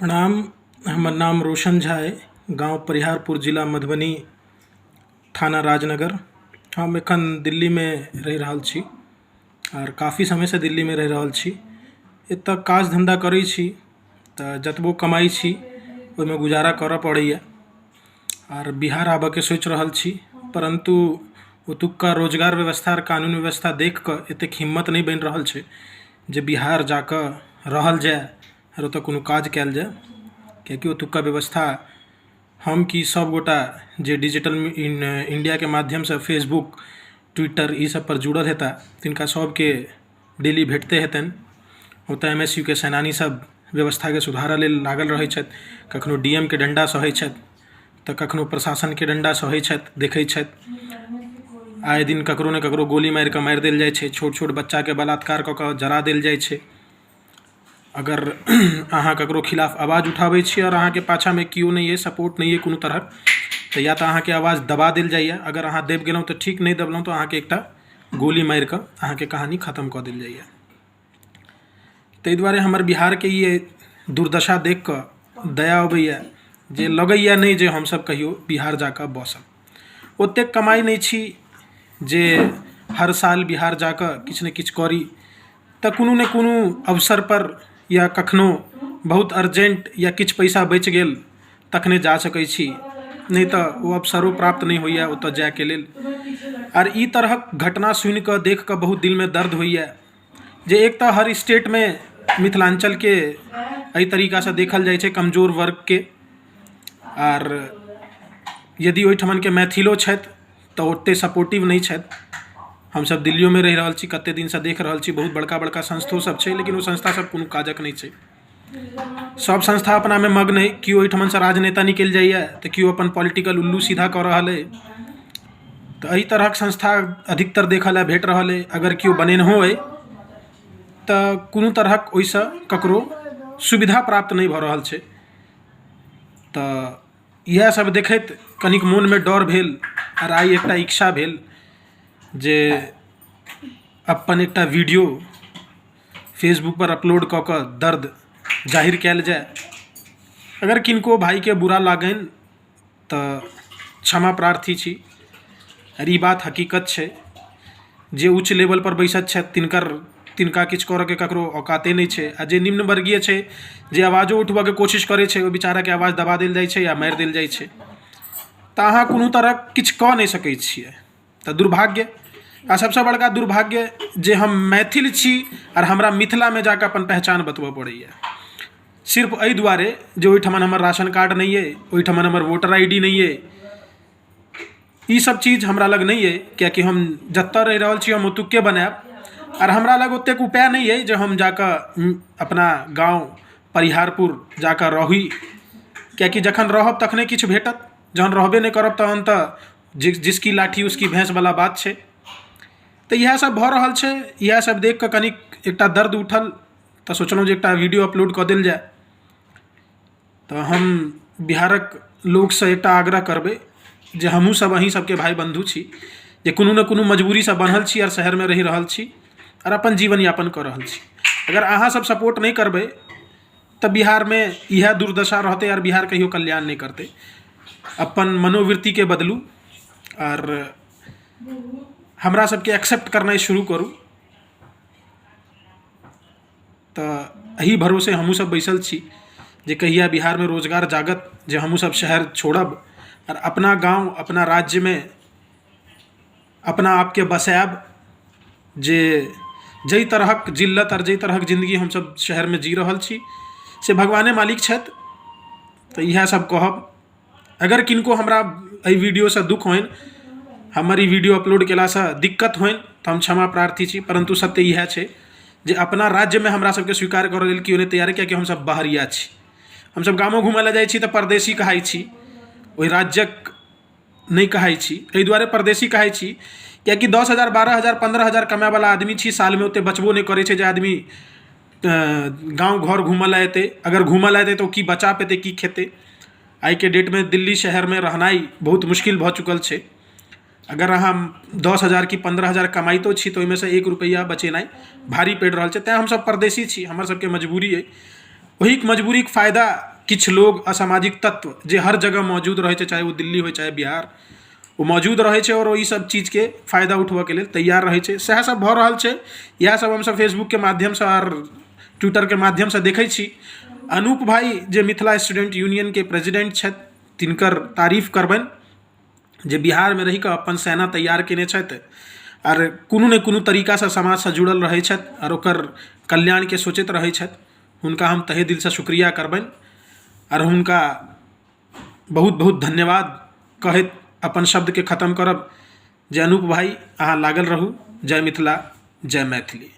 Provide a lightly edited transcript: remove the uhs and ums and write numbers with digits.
प्रणाम। हमर नाम रोशन झा है। गांव परिहारपुर, जिला मधुबनी, थाना राजनगर। हम एखन दिल्ली में रहि रहल छी और काफ़ी समय से दिल्ली में रहि रहल छी। एतऽ काज धंधा करै छी तऽ जतबो कमाई छी ओहिमे गुजारा करऽ पड़ैए और बिहार आबऽके सोचि रहल छी, परंतु ओतुक्का रोजगार व्यवस्था और कानून व्यवस्था देख कऽ एतेक हिम्मत नहीं बनि रहल छै जे बिहार जाकऽ रहल जाय और ओतऽ कोनो काज कयल जाय, किएकि ओतुक्का व्यवस्था हम कि सब गोटा जे डिजिटल इंडिया के माध्यम से फेसबुक, ट्विटर ई सब पर जुड़ल हेता तिनका सबके डेली भेटते हेतनि। ओतऽ MSU के सेनानी सब व्यवस्था के सुधारऽ लेल लागल रहै छथि। कखनो DM के डंडा सहै छथि तऽ कखनो प्रशासन के डंडा सहै छथि, देखै छथि। आए दिन ककरो ने ककरो गोली मारि कऽ मारि देल जाइ छै, छोट छोट बच्चा के बलात्कार कऽ कऽ जरा देल जाइ छै। अगर अहाँ ककरो खिलाफ आवाज़ उठाबै छी और अहाँके पाछामे केओ नहीं है, सपोर्ट नहीं है कोनो तरहक, तऽ या तऽ अहाँके आवाज़ दबा देल जाइए। अगर अहाँ दबि गेलहुँ तऽ ठीक, नहीं दबलहुँ तऽ अहाँके एकटा गोली मारि कऽ अहाँके कहानी खत्म कऽ देल जाइए। ताहि दुआरे हमर बिहारके ये दुर्दशा देख कऽ दया अबैए जे लगैए नहीं जे हमसब कहियो बिहार जाकऽ बसब। ओतेक कमाई नहीं छी जे हर साल बिहार जाकऽ किछु ने किछु करी, तऽ कोनो ने कोनो अवसर पर या कखनो बहुत अर्जेंट या किछु पैसा बचि गेल तखने जा सकै छी, नहीं तऽ ओ अवसरो प्राप्त नहीं होइए ओतऽ जायके लेल। आर ई तरहक घटना सुनि कऽ देख कऽ बहुत दिल में दर्द होइए जे एक तऽ हर स्टेट में मिथिलांचल के एहि तरीका से देखल जाइ छै कमजोर वर्ग के, आर यदि ओहिठमन के मैथिलो छथि तऽ ओते सपोर्टिव नहीं छथि। हमसब दिल्लियो में रहि रहल छी, कते दिन से देख रहल छी, बहुत बड़का बड़का संस्थो सब छै, लेकिन वो संस्था सब कोनो काजक नहीं छै। सब संस्था अपना में मग्न है। केओ ओहिठमन से राजनेता निकलि जाइए तऽ केओ अपन पॉलिटिकल उल्लू सीधा कऽ रहल है, तऽ एहि तरहक संस्था अधिकतर देखऽ लेल भेट रहल है। अगर केओ बनेनहो है तऽ कोनो तरहक ओहिसँ ककरो सुविधा प्राप्त नहीं भऽ रहल छै। तऽ इएह सब देखैत कनिक मोन में डर भेल और आइ एकटा इच्छा भेल जे अपन एकटा वीडियो फेसबुक पर अपलोड कऽ कऽ दर्द जाहिर कयल जाय। अगर किनको भाई के बुरा लागनि तऽ क्षमा प्रार्थी छी, और ई बात हकीकत छै जे उच्च लेवल पर बैसत छथि तिनका किछु करऽ के ककरो औकाते नहीं छै, आ जे निम्न वर्गीय छै, जे आवाजो उठबऽ के कोशिश करै छै, ओ बेचारा के आवाज दबा देल जाइ छै या मारि देल जाइ छै। तऽ अहाँ कोनो तरह किछु कऽ नहीं सकै छियै। तऽ दुर्भाग्य, आ सबसे बड़का दुर्भाग्य जे हम मैथिल छी और हमरा मिथिला में जाकऽ अपन पहचान बतबऽ पड़ैए, सिर्फ एहि दुआरे जे ओहिठमन हमर राशन कार्ड नहीं है, ओहिठमन हमर वोटर ID नहीं है। ई सब चीज हमरा लग नहीं है, किएकि हम जतऽ रहि रहल छी हम ओतुक्के बनायब, और हमरा लग ओतेक उपाय नहीं है जे हम जाकऽ अपना गाँव परिहारपुर जाकऽ रही, किएकि जखन रहब तखने किछु भेटत, जहन रहबे नहीं करब तहन तऽ जिसकी लाठी उसकी भैंस वाला बात छै। तऽ इएह सब भऽ रहल छै। इएह सब देख कऽ कनिक एकटा दर्द उठल तऽ सोचलहुँ जे एकटा वीडियो अपलोड कऽ देल जाय। तऽ हम बिहारक लोकसँ एकटा आग्रह करबै जे हमहूँ सब अहीं सबके भाई बंधु छी, जे कोनो न कोनो मजबूरी से बनल छी और शहर में रहि रहल छी और अपन जीवन यापन कऽ रहल छी। अगर अहाँ सब सपोर्ट नहीं करबै तऽ बिहार में इएह दुर्दशा रहतै और बिहार कहियो कल्याण नहीं करतै। अपन मनोवृत्ति के बदलू और हमरा सबके एक्सेप्ट करनाइ शुरू करू। तऽ एही भरोसे हमहूँ सब बैसल छी जे कहिया बिहार में रोजगार जागत, जे हमहूँ सब शहर छोड़ब और अपना गांव, अपना राज्य में अपना आप के बसायब। जे जई तरहक जिल्लत और जई तरहक जिंदगी हम सब शहर में जी रहल छी से भगवाने मालिक छथि। तऽ इएह सब कहब। अगर किनको हमरा एहि वीडियो से दुख होइन, हमर ई वीडियो अपलोड केलासँ दिक्कत होइन, तऽ हम क्षमा प्रार्थी छी, परंतु सत्य इएह छै जे अपना राज्य में हमरा सबके स्वीकार करऽ लेल केओ नहीं तैयार है, किएकि हमसब बाहरिया छी। हमसब गामो घूमऽ लए जाइ छी तऽ परदेशी कहाइ छी, ओहि राज्यक नहीं कहाइ छी। एहि दुआरे परदेशी कहाइ छी किएकि 10,000, 12,000, 15,000 कमाए वाला आदमी छी, साल में ओते बचबो नहीं करै छै जे आदमी गाँव घर घूमऽ लए एतै। अगर घूमऽ लए एतै तऽ ओ की बचा पेतै, की खेतै। आइ के डेट में दिल्ली शहर में रहनाइ बहुत मुश्किल भऽ चुकल छै। अगर अहाँ 10,000 की 15,000 कमाइतो छी तऽ ओहिमे से 1 रुपैया बचेनाइ भारी पड़ि रहल छै। तेँ हमसब परदेशी छी, हमर सबके मजबूरी है। ओही मजबूरी के फायदा किछ लोग असामाजिक तत्व जे हर जगह मौजूद रहे छै, चाहे वो दिल्ली हो चाहे बिहार, वो मौजूद रहे छै और ई सब चीज के फायदा उठबऽ के लेल तैयार रहे छै। सएह सब भऽ रहल छै। इएह सब हमसब फेसबुक के माध्यम से और ट्विटर के माध्यम से देखै छी। अनूप भाई जे मिथिला स्टूडेंट यूनियन के प्रेसिडेंट छथि, तिनकर तारीफ करबनि जे बिहार में रहि कऽ अपन सेना तैयार केने छथि और कोनो ने कोनो तरीका से समाज से जुड़ल रहै छथि और ओकर कल्याण के सोचैत रहै छथि। हुनका हम तहे दिल से शुक्रिया करबनि और हुनका बहुत बहुत धन्यवाद कहैत अपन शब्द के खत्म करब। जे अनूप भाई अहाँ लागल रहू। जय मिथिला, जय मैथिली।